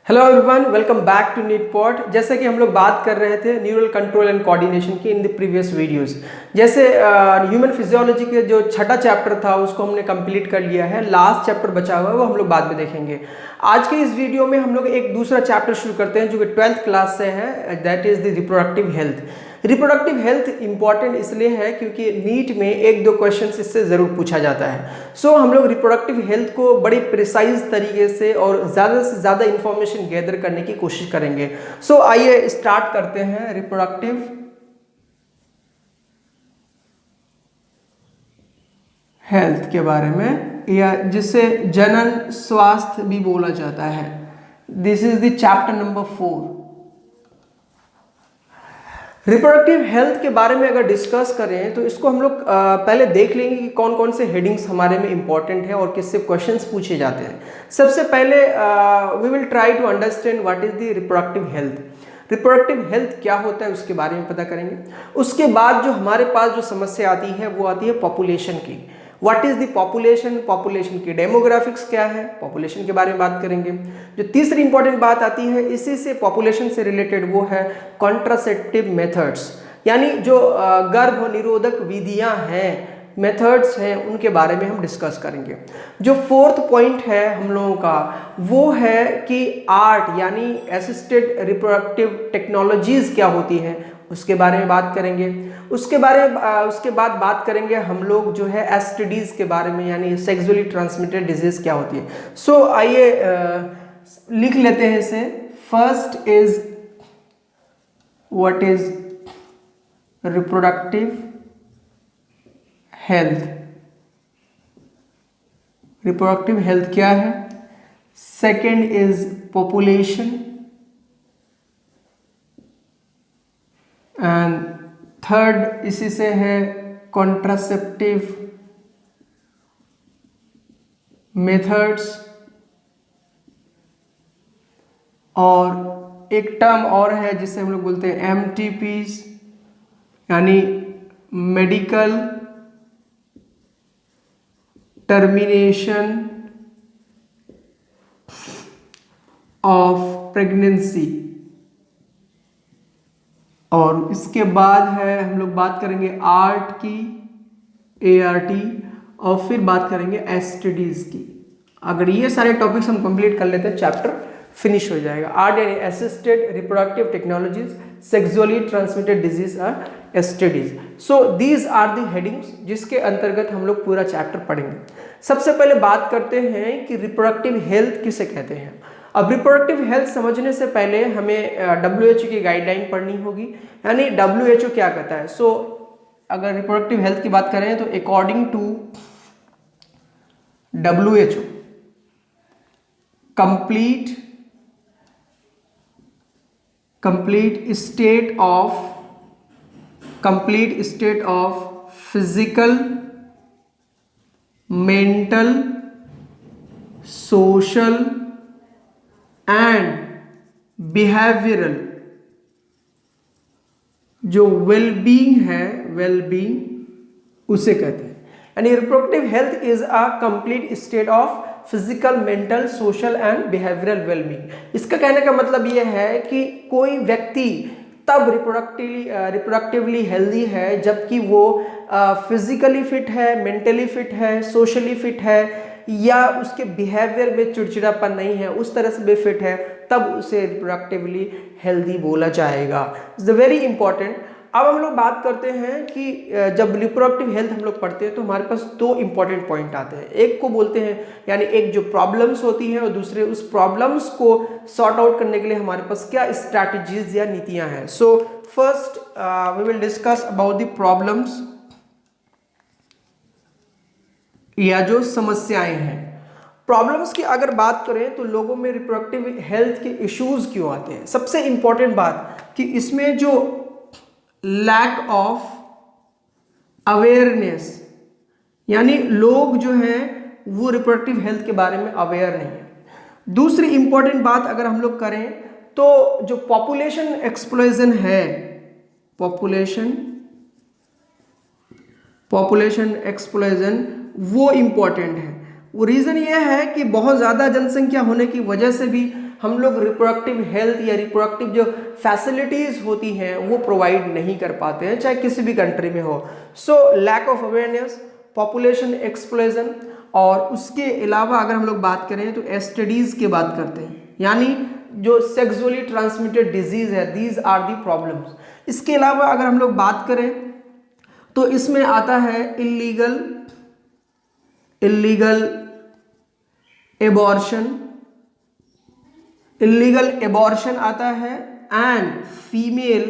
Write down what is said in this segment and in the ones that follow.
Hello everyone, welcome back to NEET pot. जैसे कि हम लोग बात कर रहे थे न्यूरल कंट्रोल एंड कोऑर्डिनेशन की इन द प्रीवियस वीडियोस। जैसे ह्यूमन फिजियोलॉजी के जो छठा चैप्टर था उसको हमने कंप्लीट कर लिया है। लास्ट चैप्टर बचा हुआ है वो हम लोग बाद में देखेंगे। आज के इस वीडियो में हम लोग एक दूसरा चैप्टर शुरू करते हैं जो कि 12th क्लास से है, that is the reproductive health. Reproductive health important इसलिए है क्योंकि नीट में एक दो क्वेश्चन इससे ज़रूर पूछा जाता है। सो हम लोग रिप्रोडक्टिव हेल्थ को बड़ी प्रिसाइज तरीके से और ज़्यादा से ज़्यादा इंफॉर्मेशन गैदर करने की कोशिश करेंगे। सो आइए स्टार्ट करते हैं रिप्रोडक्टिव हेल्थ के बारे में, या जिसे जनन स्वास्थ्य भी बोला जाता है। This is the chapter number 4। Reproductive health के बारे में अगर डिस्कस करें तो इसको हम लोग पहले देख लेंगे कि कौन कौन से हेडिंग्स हमारे में इंपॉर्टेंट है और किससे क्वेश्चंस पूछे जाते हैं। सबसे पहले we will try to understand what is the reproductive health. Reproductive health क्या होता है उसके बारे में पता करेंगे। उसके बाद जो हमारे पास जो समस्या आती है वो आती है पॉपुलेशन की। What is the population, population की डेमोग्राफिक्स क्या है, पॉपुलेशन के बारे में बात करेंगे। जो तीसरी इंपॉर्टेंट बात आती है इसी से पॉपुलेशन से रिलेटेड वो है कॉन्ट्रासेप्टिव मेथड्स, यानी जो गर्भ निरोधक विधियां हैं, मेथड्स हैं, उनके बारे में हम डिस्कस करेंगे। जो फोर्थ पॉइंट है हम लोगों का वो है कि आर्ट यानी असिस्टेड रिप्रोडक्टिव टेक्नोलॉजीज क्या होती हैं उसके बारे में बात करेंगे। उसके बाद बात करेंगे हम लोग जो है एसटीडीज के बारे में, यानी सेक्सुअली ट्रांसमिटेड डिजीज क्या होती है। सो आइए लिख लेते हैं इसे। First is what is reproductive health. Reproductive health क्या है। Second is population and third इसी से है कॉन्ट्रासेप्टिव मेथड्स। और एक टर्म और है जिसे हम लोग बोलते हैं एमटीपीज, यानी मेडिकल टर्मिनेशन ऑफ प्रेगनेंसी। और इसके बाद है हम लोग बात करेंगे आर्ट की, एआरटी, और फिर बात करेंगे एसटीडीज की। अगर ये सारे टॉपिक्स हम कंप्लीट कर लेते हैं चैप्टर फिनिश हो जाएगा। आर्ट यानी assisted reproductive technologies, sexually transmitted disease और STDs. So these are the headings जिसके अंतर्गत हम लोग पूरा चैप्टर पढ़ेंगे। सबसे पहले बात करते हैं कि रिप्रोडक्टिव हेल्थ किसे कहते हैं। अब रिप्रोडक्टिव हेल्थ समझने से पहले हमें WHO की गाइडलाइन पढ़नी होगी, यानी WHO क्या कहता है। सो अगर रिप्रोडक्टिव हेल्थ की बात करें तो according to WHO complete state of physical, mental, social and behavioural जो वेलबींग है, वेलबींग उसे कहते हैं। यानी reproductive health is a complete state of physical, mental, social and behavioural wellbeing. इसका कहने का मतलब यह है कि कोई व्यक्ति तब रिप्रोडक्टिवली हेल्दी है जबकि वो फिजिकली फिट है, मेंटली फिट है, सोशली फिट है, या उसके बिहेवियर में चिड़चिड़ापन नहीं है, उस तरह से भी फिट है, तब उसे रिप्रोडक्टिवली हेल्दी बोला जाएगा। It's very important. अब हम लोग बात करते हैं कि जब रिप्रोडक्टिव हेल्थ हम लोग पढ़ते हैं तो हमारे पास दो इंपॉर्टेंट पॉइंट आते हैं। एक को बोलते हैं, यानी एक जो प्रॉब्लम्स होती हैं, और दूसरे उस प्रॉब्लम्स को सॉर्ट आउट करने के लिए हमारे पास क्या स्ट्रैटेजीज या नीतियां हैं। So first we will discuss about the problems या जो समस्याएं हैं। प्रॉब्लम्स की अगर बात करें तो लोगों में रिप्रोडक्टिव हेल्थ के इश्यूज क्यों आते हैं। सबसे इंपॉर्टेंट बात कि इसमें जो लैक ऑफ अवेयरनेस, यानी लोग जो हैं वो रिप्रोडक्टिव हेल्थ के बारे में अवेयर नहीं है। दूसरी इंपॉर्टेंट बात अगर हम लोग करें तो जो पॉपुलेशन एक्सप्लोजन है, पॉपुलेशन एक्सप्लोजन वो इंपॉर्टेंट है। वो रीज़न ये है कि बहुत ज़्यादा जनसंख्या होने की वजह से भी हम लोग रिप्रोडक्टिव हेल्थ या रिप्रोडक्टिव जो फैसिलिटीज़ होती हैं वो प्रोवाइड नहीं कर पाते हैं, चाहे किसी भी कंट्री में हो। So lack of awareness, population explosion, और उसके अलावा अगर हम लोग बात करें तो एसटीडीज़ की बात करते हैं, यानी जो सेक्सुअली ट्रांसमिटेड डिजीज़ है, दीज आर दी प्रॉब्लम्स। इसके अलावा अगर हम लोग बात करें तो इसमें आता है इलीगल एबॉर्शन आता है, एंड फीमेल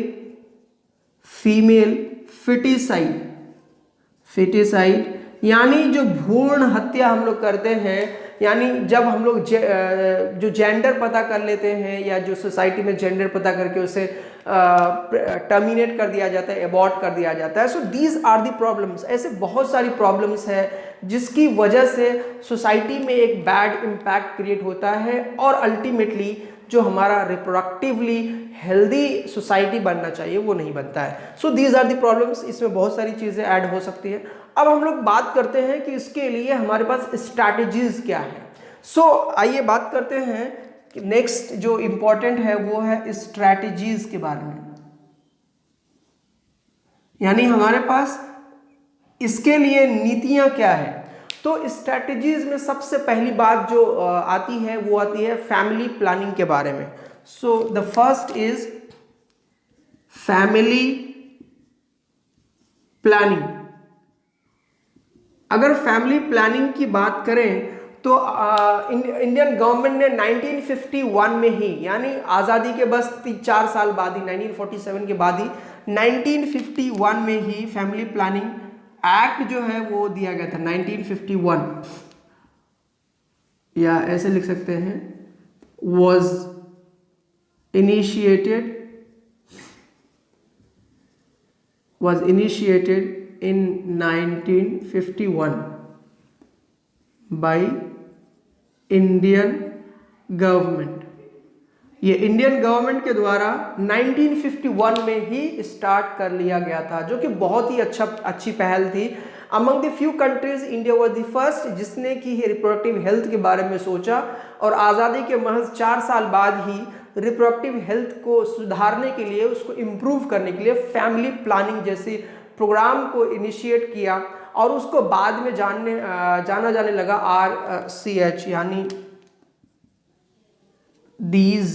फिटिसाइड, यानी जो भ्रूण हत्या हम लोग करते हैं, यानी जब हम लोग जो जेंडर पता कर लेते हैं या जो सोसाइटी में जेंडर पता करके उसे टर्मिनेट कर दिया जाता है, एबॉर्ट कर दिया जाता है। So these are the problems. ऐसे बहुत सारी प्रॉब्लम्स है जिसकी वजह से सोसाइटी में एक बैड इम्पैक्ट क्रिएट होता है और अल्टीमेटली जो हमारा रिप्रोडक्टिवली हेल्दी सोसाइटी बनना चाहिए वो नहीं बनता है। So these are the problems. इसमें बहुत सारी चीज़ें ऐड हो सकती है। अब हम लोग बात करते हैं कि इसके लिए हमारे पास स्ट्रैटेजीज क्या है। सो आइए बात करते हैं कि नेक्स्ट जो इंपॉर्टेंट है वो है स्ट्रैटेजीज के बारे में, यानी हमारे पास इसके लिए नीतियां क्या है। तो स्ट्रैटेजीज में सबसे पहली बात जो आती है वो आती है फैमिली प्लानिंग के बारे में। So the first is family planning. अगर फैमिली प्लानिंग की बात करें तो इंडियन गवर्नमेंट ने 1951 में ही, यानी आज़ादी के बस 4 साल बाद ही, 1947 के बाद ही 1951 में ही फैमिली प्लानिंग एक्ट जो है वो दिया गया था। 1951, या ऐसे लिख सकते हैं, was initiated in 1951 by Indian government. ये इंडियन गवर्नमेंट के द्वारा 1951 में ही स्टार्ट कर लिया गया था, जो कि बहुत ही अच्छी पहल थी। Among the few countries India was the first जिसने कि रिप्रोडक्टिव हेल्थ के बारे में सोचा, और आज़ादी के महज 4 साल बाद ही रिप्रोडक्टिव हेल्थ को सुधारने के लिए, उसको इम्प्रूव करने के लिए फैमिली प्लानिंग जैसे प्रोग्राम को इनिशिएट किया, और उसको बाद में जाना जाने लगा RCH, यानी these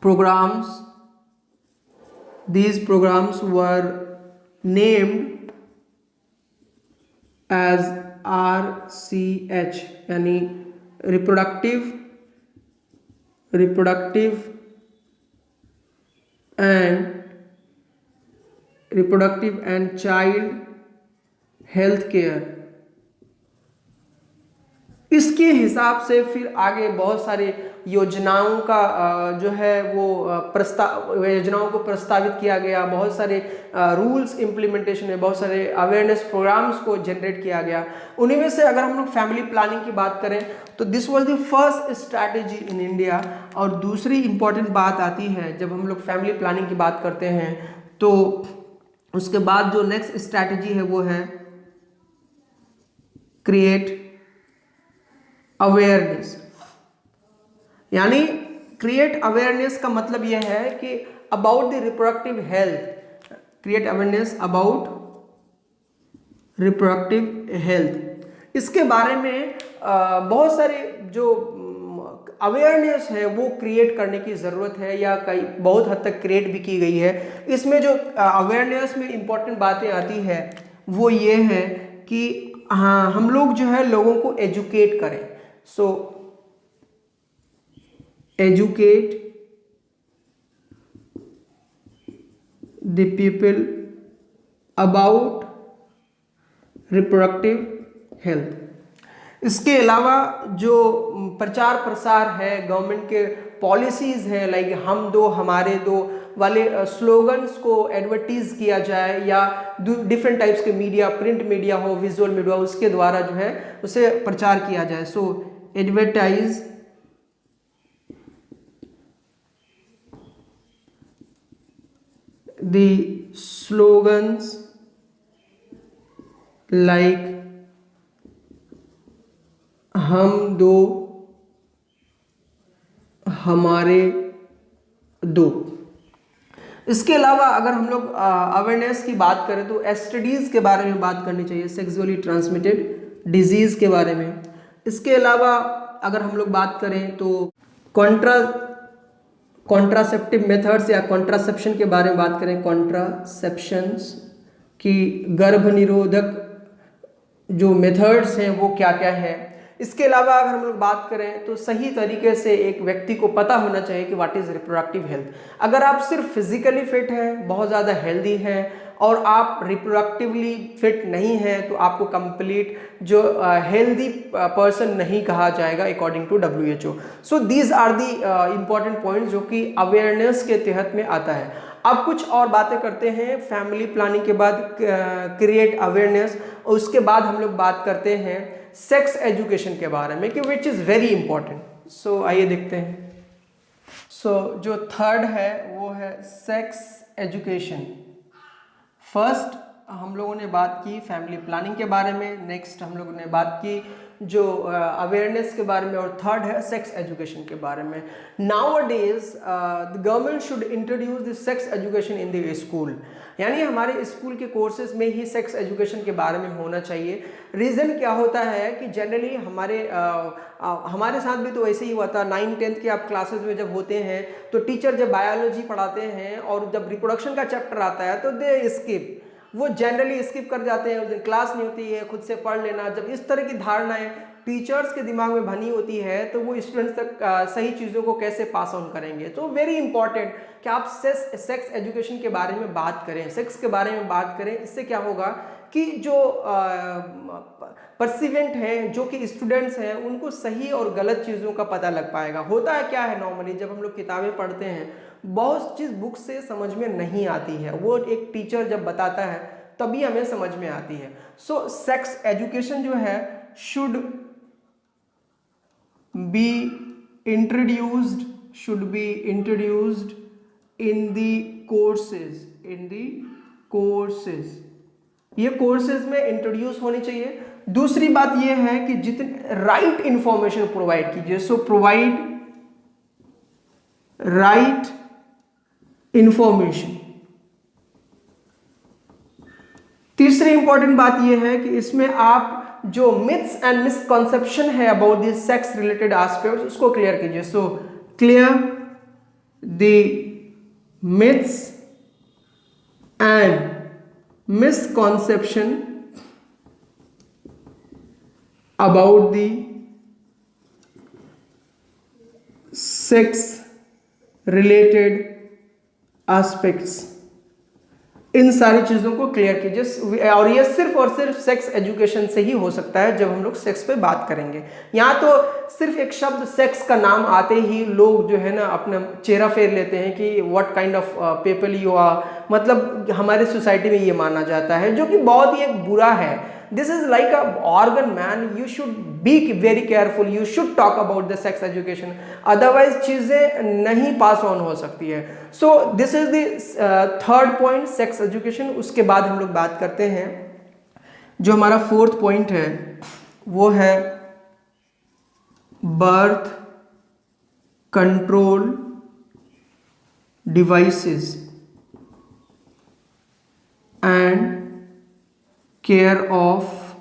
programs were named as RCH, यानी reproductive and child health care. इसके हिसाब से फिर आगे बहुत सारे योजनाओं का जो है वो योजनाओं को प्रस्तावित किया गया, बहुत सारे रूल्स इम्प्लीमेंटेशन में, बहुत सारे अवेयरनेस प्रोग्राम्स को जनरेट किया गया। उन्हीं में से अगर हम लोग फैमिली प्लानिंग की बात करें तो this was the first strategy in India. और दूसरी इंपॉर्टेंट बात आती है, जब हम लोग फैमिली प्लानिंग की बात करते हैं तो उसके बाद जो नेक्स्ट स्ट्रैटेजी है वो है क्रिएट अवेयरनेस। यानी क्रिएट अवेयरनेस का मतलब यह है कि about the reproductive health, create awareness about reproductive health. इसके बारे में बहुत सारे जो अवेयरनेस है वो क्रिएट करने की ज़रूरत है, या कई बहुत हद तक क्रिएट भी की गई है। इसमें जो अवेयरनेस में इम्पॉर्टेंट बातें आती है वो ये है कि हाँ, हम लोग जो है लोगों को एजुकेट करें। So educate the people about reproductive health. इसके अलावा जो प्रचार प्रसार है, गवर्नमेंट के पॉलिसीज़ हैं, लाइक हम दो हमारे दो वाले स्लोगन्स को एडवर्टीज़ किया जाए, या डिफरेंट टाइप्स के मीडिया, प्रिंट मीडिया हो, विजुअल मीडिया, उसके द्वारा जो है उसे प्रचार किया जाए। सो एडवर्टाइज द स्लोगन्स लाइक हम दो हमारे दो। इसके अलावा अगर हम लोग अवेयरनेस की बात करें तो एसटीडीज़ के बारे में बात करनी चाहिए, सेक्सुअली ट्रांसमिटेड डिजीज़ के बारे में। इसके अलावा अगर हम लोग बात करें तो कॉन्ट्रासेप्टिव मेथड्स या कॉन्ट्रासेप्शन के बारे में बात करें, कॉन्ट्रासेप्शंस की गर्भ निरोधक जो मेथड्स हैं वो क्या क्या है। इसके अलावा अगर हम लोग बात करें तो सही तरीके से एक व्यक्ति को पता होना चाहिए कि व्हाट इज़ रिप्रोडक्टिव हेल्थ। अगर आप सिर्फ फिजिकली फिट हैं, बहुत ज़्यादा हेल्दी हैं और आप रिप्रोडक्टिवली फिट नहीं हैं तो आपको कंप्लीट जो हेल्दी पर्सन नहीं कहा जाएगा according to WHO। So these are the important points जो कि अवेयरनेस के तहत में आता है। अब कुछ और बातें करते हैं फैमिली प्लानिंग के बाद, क्रिएट अवेयरनेस, और उसके बाद हम लोग बात करते हैं सेक्स एजुकेशन के बारे में कि विच इज़ वेरी इंपॉर्टेंट। सो आइए देखते हैं। सो जो थर्ड है वो है सेक्स एजुकेशन। फर्स्ट हम लोगों ने बात की फैमिली प्लानिंग के बारे में, नेक्स्ट हम लोगों ने बात की जो अवेयरनेस के बारे में, और थर्ड है सेक्स एजुकेशन के बारे में। Nowadays the government should introduce the sex education in the school, यानी हमारे स्कूल के कोर्सेज में ही सेक्स एजुकेशन के बारे में होना चाहिए। रीज़न क्या होता है कि जनरली हमारे साथ भी तो ऐसे ही हुआ था। 9th-10th के आप क्लासेस में जब होते हैं तो टीचर जब बायोलॉजी पढ़ाते हैं और जब रिप्रोडक्शन का चैप्टर आता है तो दे स्किप, वो जनरली स्किप कर जाते हैं, उस दिन क्लास नहीं होती है, खुद से पढ़ लेना। जब इस तरह की धारणाएं टीचर्स के दिमाग में बनी होती है तो वो स्टूडेंट्स तक सही चीज़ों को कैसे पास ऑन करेंगे। तो वेरी इंपॉर्टेंट कि आप सेक्स एजुकेशन के बारे में बात करें, सेक्स के बारे में बात करें। इससे क्या होगा कि जो परसिवेंट हैं, जो कि स्टूडेंट्स हैं, उनको सही और गलत चीज़ों का पता लग पाएगा। होता है क्या है, नॉर्मली जब हम लोग किताबें पढ़ते हैं बहुत चीज़ बुक से समझ में नहीं आती है, वो एक टीचर जब बताता है तभी हमें समझ में आती है। सो सेक्स एजुकेशन जो है should be introduced in the courses, ये कोर्सेज में इंट्रोड्यूस होनी चाहिए। दूसरी बात ये है कि जितने राइट इंफॉर्मेशन प्रोवाइड कीजिए, सो प्रोवाइड राइट इंफॉर्मेशन। तीसरी इंपॉर्टेंट बात यह है कि इसमें आप जो मिथ्स एंड मिसकॉन्सेप्शन है about this sex related aspects उसको क्लियर कीजिए। So clear the myths and misconception about the sex related aspects, इन सारी चीज़ों को क्लियर कीजिए। और ये सिर्फ और सिर्फ सेक्स एजुकेशन से ही हो सकता है जब हम लोग सेक्स पे बात करेंगे। यहाँ तो सिर्फ एक शब्द सेक्स का नाम आते ही लोग जो है ना अपना चेहरा फेर लेते हैं कि what kind of people you are, मतलब हमारे सोसाइटी में ये माना जाता है, जो कि बहुत ही एक बुरा है। This is like a organ man, you should be very careful, you should talk about the sex education, otherwise चीज़ें नहीं पास ऑन हो सकती है। So this is the third point, sex education. उसके बाद हम लोग बात करते हैं जो हमारा फोर्थ पॉइंट है वो है birth control devices and care of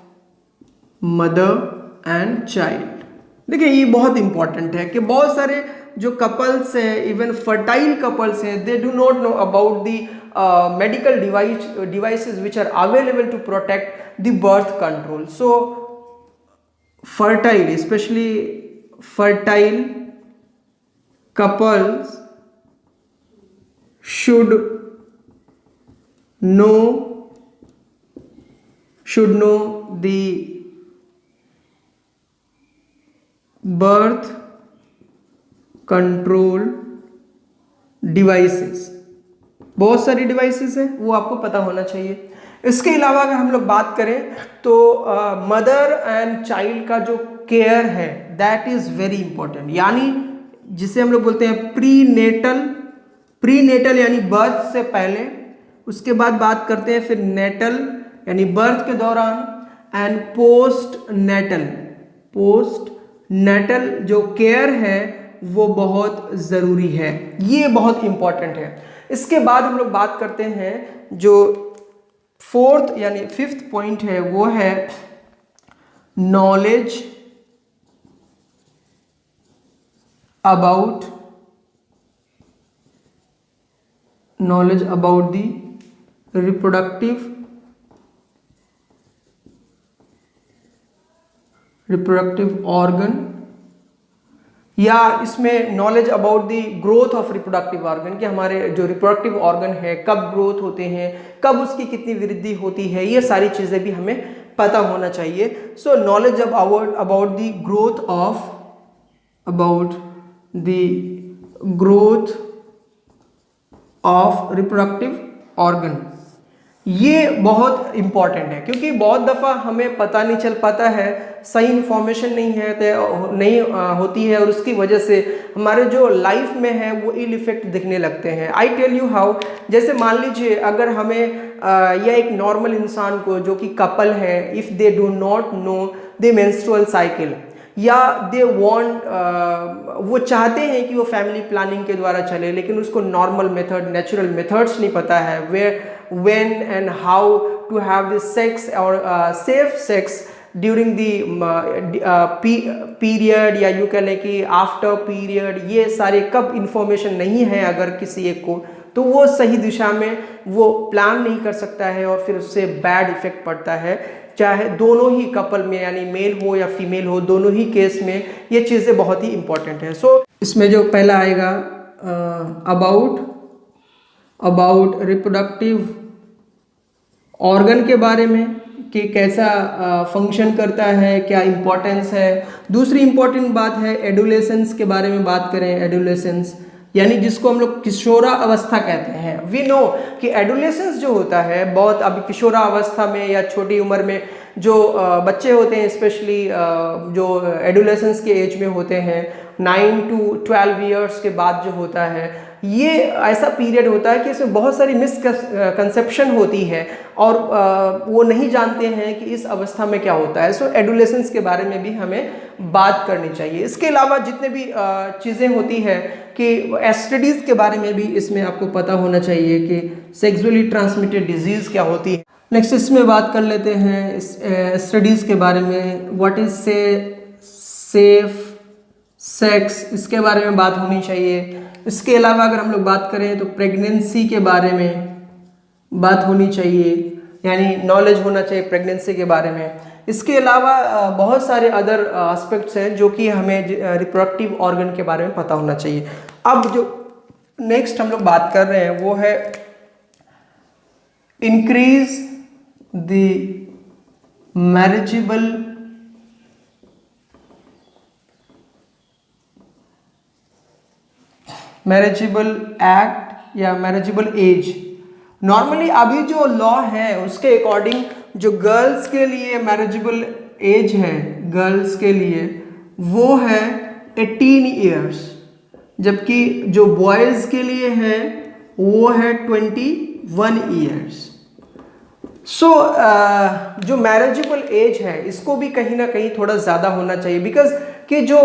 mother and child. देखिए ये बहुत इंपॉर्टेंट है कि बहुत सारे जो कपल्स हैं, इवन फर्टाइल कपल्स हैं, they do not know about the medical devices which are available to protect the birth control. So fertile, especially fertile couples should know the birth control devices. बहुत सारी devices हैं, वो आपको पता होना चाहिए। इसके अलावा अगर हम लोग बात करें तो मदर एंड चाइल्ड का जो केयर है दैट इज़ वेरी इंपॉर्टेंट, यानी जिसे हम लोग बोलते हैं प्री नेटल यानी बर्थ से पहले, उसके बाद बात करते हैं फिर नेटल यानी बर्थ के दौरान, एंड पोस्ट नेटल जो केयर है वो बहुत ज़रूरी है, ये बहुत इम्पॉर्टेंट है। इसके बाद हम लोग बात करते हैं जो फोर्थ यानी फिफ्थ पॉइंट है, वो है knowledge about the reproductive organ, या इसमें knowledge about the growth of reproductive organ, कि हमारे जो रिप्रोडक्टिव ऑर्गन है कब ग्रोथ होते हैं, कब उसकी कितनी वृद्धि होती है, ये सारी चीज़ें भी हमें पता होना चाहिए। सो knowledge about the growth of reproductive organ, ये बहुत इम्पॉर्टेंट है, क्योंकि बहुत दफ़ा हमें पता नहीं चल पाता है, सही इन्फॉर्मेशन नहीं होती है, और उसकी वजह से हमारे जो लाइफ में है वो इल इफेक्ट दिखने लगते हैं। आई टेल यू हाउ, जैसे मान लीजिए अगर हमें या एक नॉर्मल इंसान को जो कि कपल है, if they do not know the menstrual cycle, या दे वांट वो चाहते हैं कि वो फैमिली प्लानिंग के द्वारा चले, लेकिन उसको नॉर्मल मेथड, नेचुरल मेथड्स नहीं पता है, when and how to have the sex or safe sex during the period, या यूँ कह लें कि आफ्टर पीरियड, ये सारे कब इंफॉर्मेशन नहीं है अगर किसी एक को, तो वो सही दिशा में वो प्लान नहीं कर सकता है, और फिर उससे बैड इफेक्ट पड़ता है, चाहे दोनों ही कपल में, यानी मेल हो या फीमेल हो, दोनों ही केस में ये चीज़ें बहुत ही इंपॉर्टेंट है। सो इसमें जो पहला आएगा अबाउट रिप्रोडक्टिव ऑर्गन के बारे में, कि कैसा फंक्शन करता है, क्या इम्पोर्टेंस है। दूसरी इम्पोर्टेंट बात है एडोलेसेंस के बारे में बात करें। एडोलेसेंस यानी जिसको हम लोग किशोरा अवस्था कहते हैं। वी नो कि एडोलेसेंस जो होता है, बहुत अभी किशोरा अवस्था में या छोटी उम्र में जो बच्चे होते हैं, स्पेशली जो एडोलेसेंस के एज में होते हैं, 9 to 12 ईयर्स के बाद जो होता है, ये ऐसा पीरियड होता है कि इसमें बहुत सारी मिसकंसेप्शन होती है, और वो नहीं जानते हैं कि इस अवस्था में क्या होता है। सो एडोलेसेंस के बारे में भी हमें बात करनी चाहिए। इसके अलावा जितने भी चीज़ें होती है कि एसटीडीज़ के बारे में भी इसमें आपको पता होना चाहिए कि सेक्सुअली ट्रांसमिटेड डिजीज़ क्या होती है। नेक्स्ट इसमें बात कर लेते हैं स्टडीज़ के बारे में। व्हाट इज़ सेफ सेक्स, इसके बारे में बात होनी चाहिए। इसके अलावा अगर हम लोग बात करें तो प्रेगनेंसी के बारे में बात होनी चाहिए, यानी नॉलेज होना चाहिए प्रेगनेंसी के बारे में। इसके अलावा बहुत सारे अदर एस्पेक्ट्स हैं जो कि हमें रिप्रोडक्टिव ऑर्गन के बारे में पता होना चाहिए। अब जो नेक्स्ट हम लोग बात कर रहे हैं वो है इंक्रीज द मैरिजेबल एक्ट या मैरिजेबल एज। नॉर्मली अभी जो लॉ है उसके अकॉर्डिंग जो गर्ल्स के लिए मैरिजेबल एज है, गर्ल्स के लिए वो है 18 ईयर्स, जबकि जो बॉयज़ के लिए है वो है 21 ईयर्स। सो जो मैरिजेबल एज है इसको भी कहीं ना कहीं थोड़ा ज़्यादा होना चाहिए, बिकॉज कि जो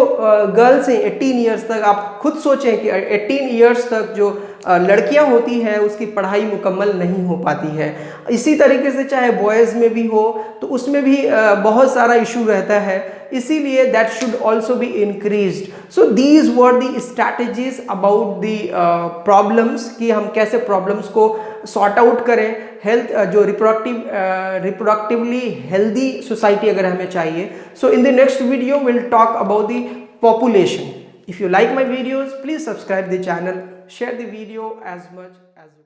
गर्ल्स हैं 18 ईयर्स तक, आप खुद सोचें कि 18 ईयर्स तक जो लड़कियां होती हैं उसकी पढ़ाई मुकम्मल नहीं हो पाती है। इसी तरीके से चाहे बॉयज़ में भी हो तो उसमें भी बहुत सारा इशू रहता है, इसीलिए that should also be increased. So these were the strategies about the problems, कि हम कैसे प्रॉब्लम्स को सॉर्ट आउट करें। हेल्थ जो रिप्रोडक्टिवली हेल्दी सोसाइटी अगर हमें चाहिए। So in the next video will talk about the population. If you like my videos, please subscribe the channel, share the video as much as you